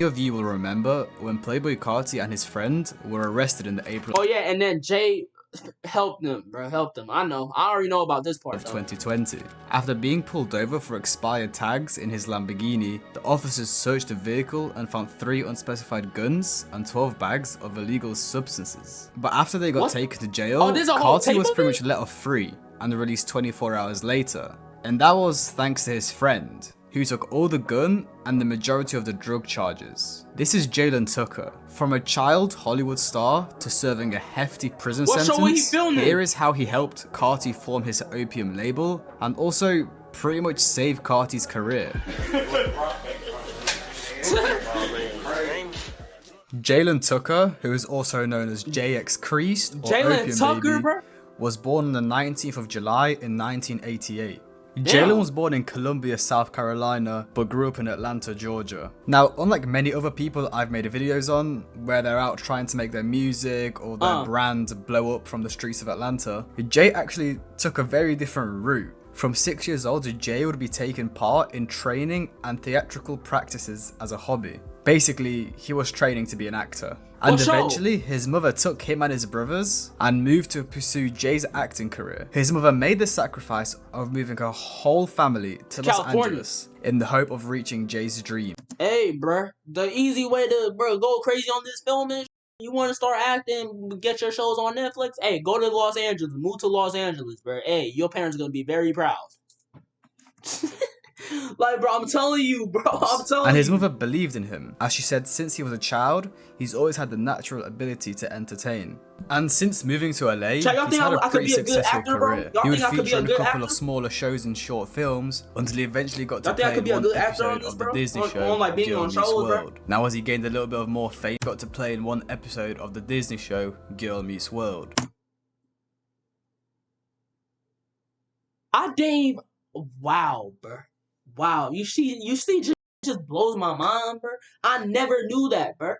Many of you will remember when Playboy Carti and his friend were arrested in the April Oh yeah, and then Jay helped them, bro. Helped them. I know. I already know about this part of though. 2020. After being pulled over for expired tags in his Lamborghini, the officers searched the vehicle and found 3 unspecified guns and 12 bags of illegal substances. But after they got taken to jail, Carti was pretty much let off free and released 24 hours later. And that was thanks to his friend, who took all the gun and the majority of the drug charges. This is Jalen Tucker. From a child Hollywood star to serving a hefty prison sentence, here is how he helped Carti form his opium label and also pretty much save Carti's career. Jalen Tucker, who is also known as JX Creased or OpiumBaby, was born on the 19th of July in 1988. Jalen was born in Columbia, South Carolina, but grew up in Atlanta, Georgia. Now, unlike many other people I've made videos on, where they're out trying to make their music or their brand blow up from the streets of Atlanta, Jay actually took a very different route. From 6 years old, Jay would be taking part in training and theatrical practices as a hobby. Basically, he was training to be an actor. And eventually, his mother took him and his brothers and moved to pursue Jay's acting career. His mother made the sacrifice of moving her whole family to Los Angeles in the hope of reaching Jay's dream. Hey, bruh, the easy way to go crazy on this film is, you want to start acting, get your shows on Netflix? Hey, go to Los Angeles, move to Los Angeles, bruh. Hey, your parents are going to be very proud. Like, bro, I'm telling you, bro. I'm telling you. And his mother believed in him. As she said, since he was a child, he's always had the natural ability to entertain. And since moving to LA, he's had a pretty successful career. He would feature in a couple of smaller shows and short films until he eventually got to play in one episode of the Disney show, Girl Meets World. Now, as he gained a little bit of more fame, he got to play in one episode of the Disney show, Girl Meets World. Dave, wow, bro. Wow, you see, just blows my mind, bro. I never knew that, bro.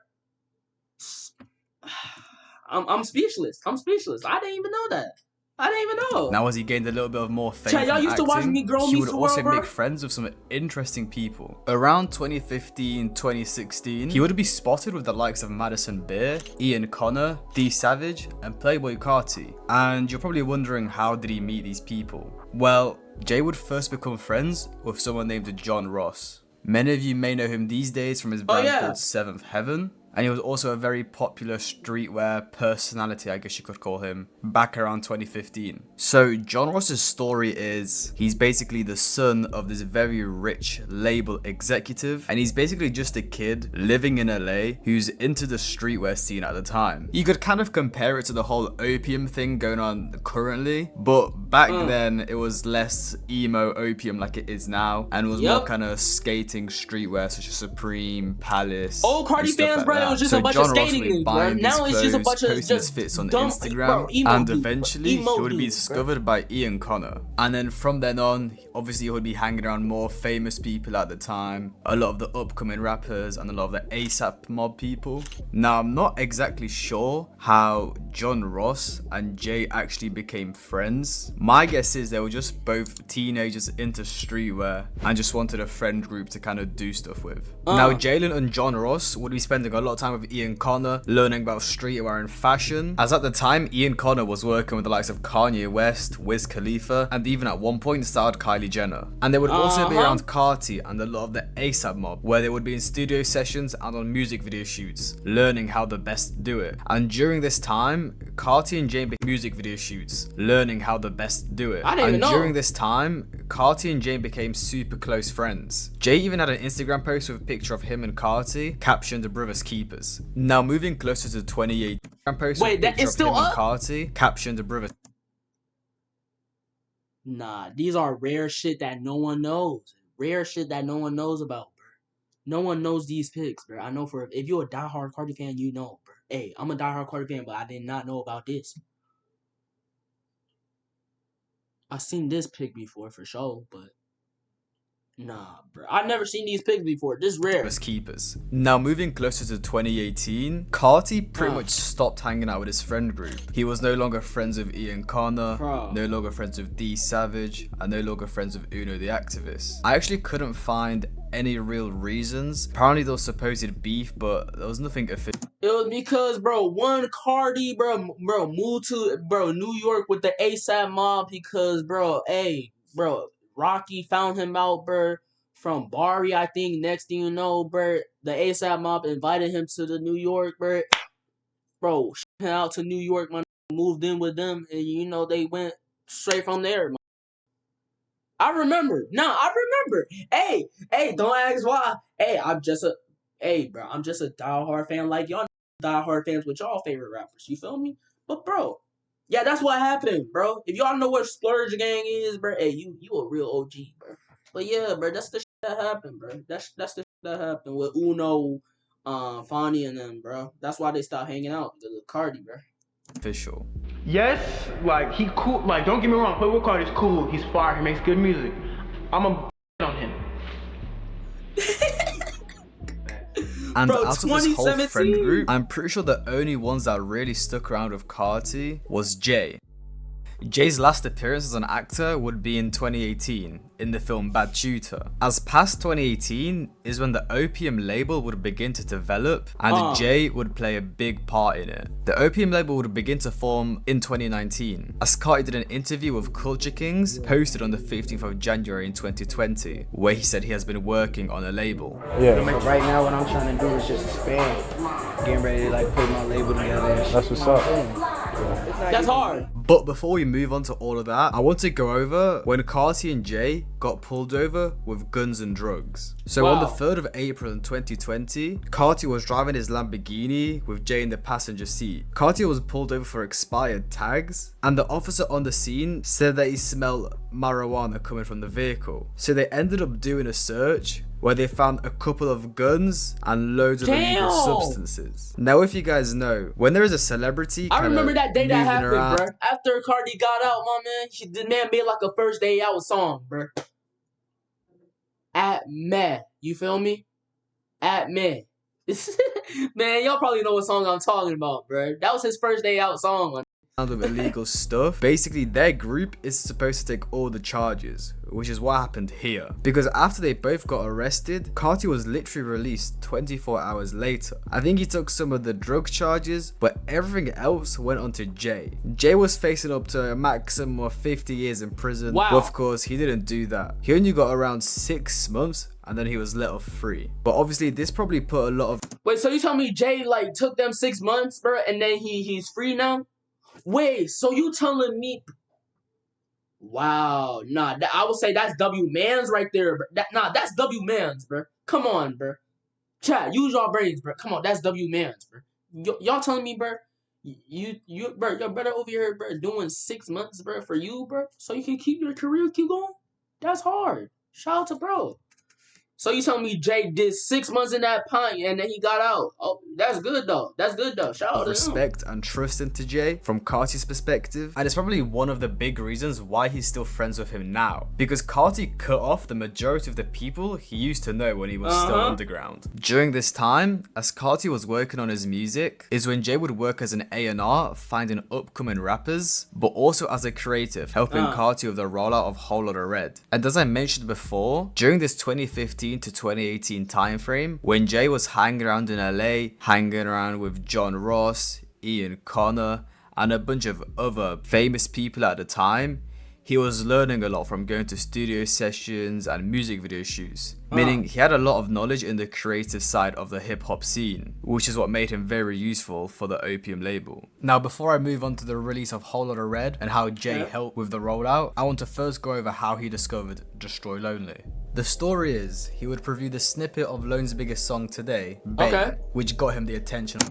I'm speechless. I'm speechless. I didn't even know that. I didn't even know. Now, as he gained a little bit of more fame from acting, he would also make friends with some interesting people. Around 2015, 2016, he would be spotted with the likes of Madison Beer, Ian Connor, D Savage, and Playboy Carti. And you're probably wondering, how did he meet these people? Well, Jay would first become friends with someone named John Ross. Many of you may know him these days from his band called Seventh Heaven. And he was also a very popular streetwear personality, I guess you could call him, back around 2015. So John Ross's story is, he's basically the son of this very rich label executive, and he's basically just a kid living in LA who's into the streetwear scene at the time. You could kind of compare it to the whole opium thing going on currently, but back then it was less emo opium like it is now, and was more kind of skating streetwear such as Supreme, Palace, Carti fans, bro. It was just a bunch of skating things, bro. Now it's just a bunch of just fits on Instagram, and eventually he would be discovered by Ian Connor. And then from then on, obviously he would be hanging around more famous people at the time, a lot of the upcoming rappers and a lot of the ASAP mob people. Now, I'm not exactly sure how John Ross and Jay actually became friends. My guess is they were just both teenagers into streetwear and just wanted a friend group to kind of do stuff with. Now, Jalen and John Ross would be spending a lot of time with Ian Connor, learning about streetwear and fashion, as at the time Ian Connor was working with the likes of Kanye West, Wiz Khalifa, and even at one point starred Kylie Jenner. And they would also be around Carti and a lot of the ASAP mob, where they would be in studio sessions and on music video shoots, learning how to best do it. And during this time, Carti and Jay became music video shoots, learning how to best do it. And during this time, Carti and Jay became super close friends. Jay even had an Instagram post with a picture of him and Carti, captioned "The Brothers Keepers." Now, moving closer to 2018, post with a picture of him and Carti, captioned "The Brothers." Nah, these are rare shit that no one knows. Rare shit that no one knows about, bro. No one knows these pics, bro. I know if you're a diehard Carti fan, you know, bro. Hey, I'm a diehard Carti fan, but I did not know about this. I seen this pic before for sure, but Nah, bro. I've never seen these pics before. This rare. Keepers. Now moving closer to 2018, Carti pretty much stopped hanging out with his friend group. He was no longer friends with Ian Connor, no longer friends with D Savage, and no longer friends with Uno the Activist. I actually couldn't find any real reasons. Apparently there was supposed beef, but there was nothing official. It was because, bro, one Carti, bro, moved to, New York with the ASAP mob because, bro, Rocky found him out, bro, from Bari, I think. Next thing you know, bro, the ASAP mob invited him to the New York, bro. Bro, out to New York, man, moved in with them, and you know they went straight from there, man. I remember. Hey, don't ask why. Hey, I'm just a diehard fan like y'all diehard fans with y'all favorite rappers. You feel me? But bro, yeah, that's what happened, bro. If y'all know what Splurge Gang is, bro, hey, you a real OG, bro. But yeah, bro, that's the shit that happened, bro. That's the shit that happened with Uno, Fonny and them, bro. That's why they stopped hanging out because of Carti, bro. Official. Yes, like he cool. Like don't get me wrong, Playboicarti is cool. He's fire. He makes good music. I'm a on him. And bro, out of this whole friend group, I'm pretty sure the only ones that really stuck around with Carti was Jay. Jay's last appearance as an actor would be in 2018 in the film Bad Tutor. As past 2018 is when the Opium label would begin to develop and Jay would play a big part in it. The Opium label would begin to form in 2019 as Carti did an interview with Culture Kings posted on the 15th of January in 2020 where he said he has been working on a label. Yeah. So right now what I'm trying to do is just expand. Getting ready to like put my label together. That's what's up. That's hard. But before we move on to all of that, I want to go over when Carti and Jay got pulled over with guns and drugs. So on the 3rd of April in 2020, Carti was driving his Lamborghini with Jay in the passenger seat. Carti was pulled over for expired tags, and the officer on the scene said that he smelled marijuana coming from the vehicle. So they ended up doing a search where they found a couple of guns and loads of illegal substances. Now, if you guys know, when there is a celebrity I remember that day that happened, around, bro. After Carti got out, my man, the man made like a first day out song, bro. At meh. You feel me? At meh. Man, y'all probably know what song I'm talking about, bro. That was his first day out song, man. Of illegal stuff. Basically, their group is supposed to take all the charges, which is what happened here. Because after they both got arrested, Carti was literally released 24 hours later. I think he took some of the drug charges, but everything else went on to Jay. Jay was facing up to a maximum of 50 years in prison. But of course, he didn't do that. He only got around 6 months and then he was let off free. But obviously, this probably put a lot of... Wait, so you tell me Jay like took them 6 months, bro, and then he's free now? Wait, so you telling me? Wow, nah, I would say that's W Mans right there, bro. That's W Mans, bro. Come on, bro. Chat, use your brains, bro. Come on, that's W Mans, bro. Y'all telling me, bro? Bro, your brother over here, bro, doing 6 months, bro, for you, bro, so you can keep your career, keep going. That's hard. Shout out to bro. So you telling me Jay did 6 months in that pint and then he got out? Oh, that's good though. That's good though. Shout out to him. Respect and trust into Jay from Carti's perspective, and it's probably one of the big reasons why he's still friends with him now. Because Carti cut off the majority of the people he used to know when he was still underground. During this time, as Carti was working on his music, is when Jay would work as an A&R, finding upcoming rappers, but also as a creative, helping Carti with the rollout of Whole Lotta Red. And as I mentioned before, during this 2015 to 2018 time frame, when Jay was hanging around in LA, hanging around with John Ross, Ian Connor, and a bunch of other famous people at the time, he was learning a lot from going to studio sessions and music video shoots. Meaning he had a lot of knowledge in the creative side of the hip hop scene, which is what made him very useful for the Opium label. Now, before I move on to the release of Whole Lotta Red and how Jay helped with the rollout, I want to first go over how he discovered Destroy Lonely. The story is, he would preview the snippet of Lone's biggest song today, Babe, which got him the attention.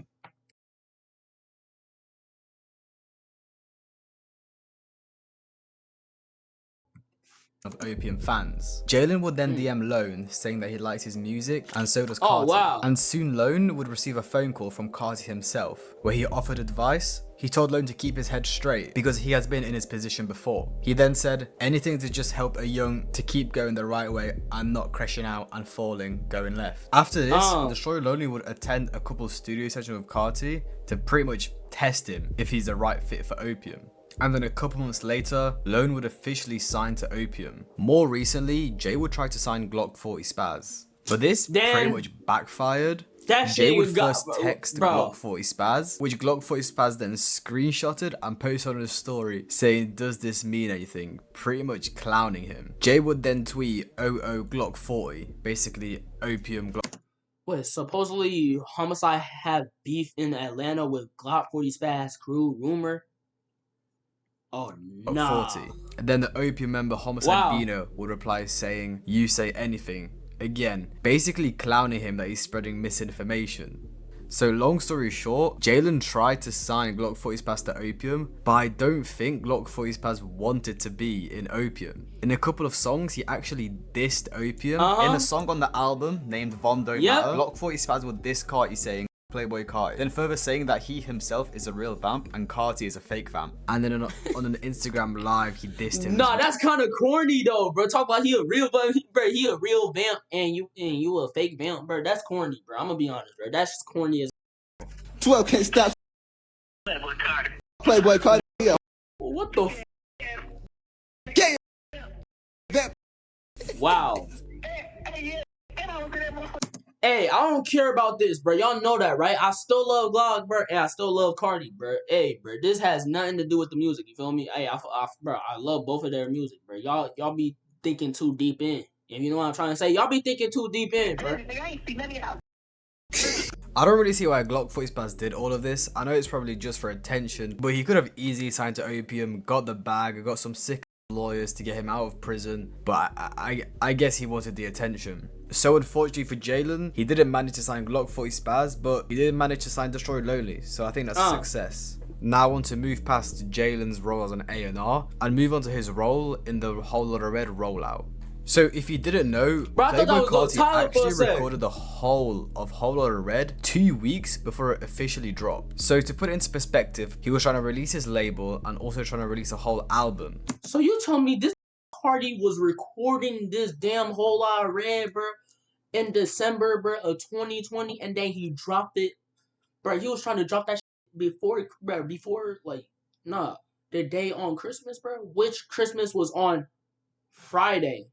of Opium fans. Jalen would then DM Lone saying that he liked his music, and so does Carti. Oh, wow. And soon Lone would receive a phone call from Carti himself, where he offered advice. He told Lone to keep his head straight because he has been in his position before. He then said anything to just help a young to keep going the right way and not crashing out and falling going left. After this, Destroy Lonely would attend a couple studio sessions with Carti to pretty much test him if he's the right fit for Opium. And then a couple months later, Lone would officially sign to Opium. More recently, Jay would try to sign Glock 40 Spaz, but this pretty much backfired. Jay would first text Glock 40 Spaz, which Glock 40 Spaz then screenshotted and posted on his story saying, "Does this mean anything?" Pretty much clowning him. Jay would then tweet, "OO Glock 40, basically Opium Glock." What, supposedly Homicide had beef in Atlanta with Glock 40 Spaz crew, rumor? Oh, no. 40. And then the Opium member Homicide Bino would reply saying, "You say anything." Again, basically clowning him that he's spreading misinformation. So long story short, Jalen tried to sign Glock 40 Spaz to Opium, but I don't think Glock 40 Spaz wanted to be in Opium. In a couple of songs, he actually dissed Opium. In a song on the album named Von Don't Matter, Glock 40 Spaz would diss Carti saying, "Playboy Carti," then further saying that he himself is a real vamp and Carti is a fake vamp. And then on an Instagram live, he dissed him. Nah, that's kind of corny though, bro. Talk about he a real vamp, bro. He a real vamp, and you a fake vamp, bro. That's corny, bro. I'm gonna be honest, bro. That's just corny as. 12 can't stop. Playboy Carti. What the? Wow. Hey, I don't care about this, bro. Y'all know that, right? I still love Glock, bro, and I still love Carti, bro. Hey, bro, this has nothing to do with the music. You feel me? Hey, bro, I love both of their music, bro. Y'all be thinking too deep in. If you know what I'm trying to say, y'all be thinking too deep in, bro. I don't really see why Glock 40 Spaz did all of this. I know it's probably just for attention, but he could have easily signed to Opium, got the bag, got some sick lawyers to get him out of prison, but I guess he wanted the attention. So unfortunately for Jalen, he didn't manage to sign Glock 40 Spaz, but he did manage to sign Destroy Lonely, so I think that's a success. Now I want to move past Jalen's role as an A&R and move on to his role in the Whole Lotta Red rollout. So if you didn't know, Playboy Carti actually recorded the whole of Whole Lotta Red 2 weeks before it officially dropped. So to put it into perspective, he was trying to release his label and also trying to release a whole album. So you tell me this Carti was recording this damn Whole Lotta Red, bro, in December, bro, of 2020, and then he dropped it, bro. He was trying to drop that shit before the day on Christmas, bro. Which Christmas was on Friday.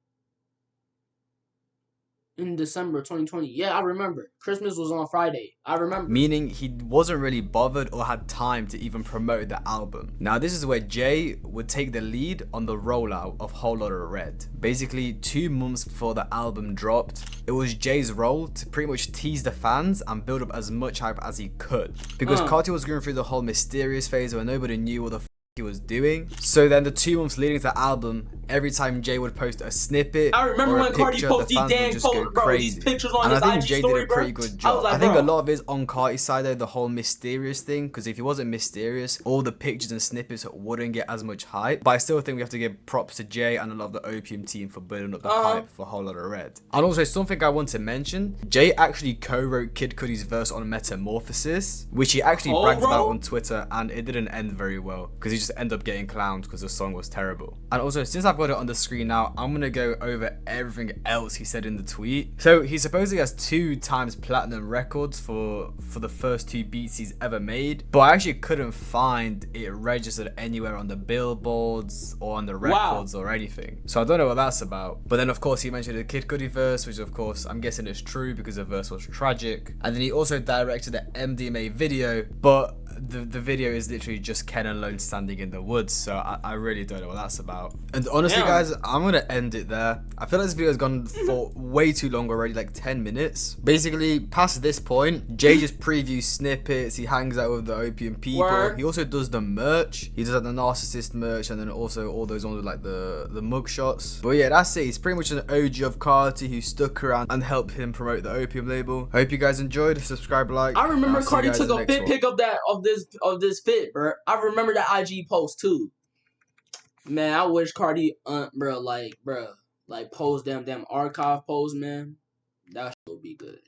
In December 2020. Yeah, I remember. Christmas was on Friday. I remember. Meaning he wasn't really bothered or had time to even promote the album. Now this is where Jay would take the lead on the rollout of Whole Lotta Red. Basically 2 months before the album dropped, it was Jay's role to pretty much tease the fans and build up as much hype as he could. Because Carti was going through the whole mysterious phase where nobody knew what the he was doing. So then the 2 months leading to the album, every time Jay would post a snippet or a picture, the fans would just go crazy. And I think Jay did a pretty good job. I think a lot of it is on Carti's side though, the whole mysterious thing, because if he wasn't mysterious, all the pictures and snippets wouldn't get as much hype. But I still think we have to give props to Jay and a lot of the Opium team for building up the hype for Whole Lotta Red. And also something I want to mention, Jay actually co-wrote Kid Cudi's verse on Metamorphosis, which he actually bragged about on Twitter, and it didn't end very well because he just ended up getting clowned because the song was terrible. And also, since I've got it on the screen now, I'm gonna go over everything else he said in the tweet. So he supposedly has 2 times platinum records for the first 2 beats he's ever made, but I actually couldn't find it registered anywhere on the billboards or on the records or anything. So I don't know what that's about. But then of course he mentioned the Kid Cudi verse, which of course I'm guessing is true because the verse was tragic. And then he also directed the MDMA video, but the video is literally just Ken and Lone standing in the woods, so I really don't know what that's about. And honestly guys, I'm gonna end it there. I feel like this video has gone for way too long already, like 10 minutes. Basically past this point, Jay just previews snippets, he hangs out with the Opium people. He also does the merch, he does like the Narcissist merch, and then also all those ones with like the mug shots. But yeah, that's it. He's pretty much an OG of Carti who stuck around and helped him promote the Opium label. Hope you guys enjoyed. Subscribe, like. I remember Carti took a fit pic of this fit, bro. I remember that IG post too. Man, I wish Carti, bro, post them archive posts, man. That shit would be good.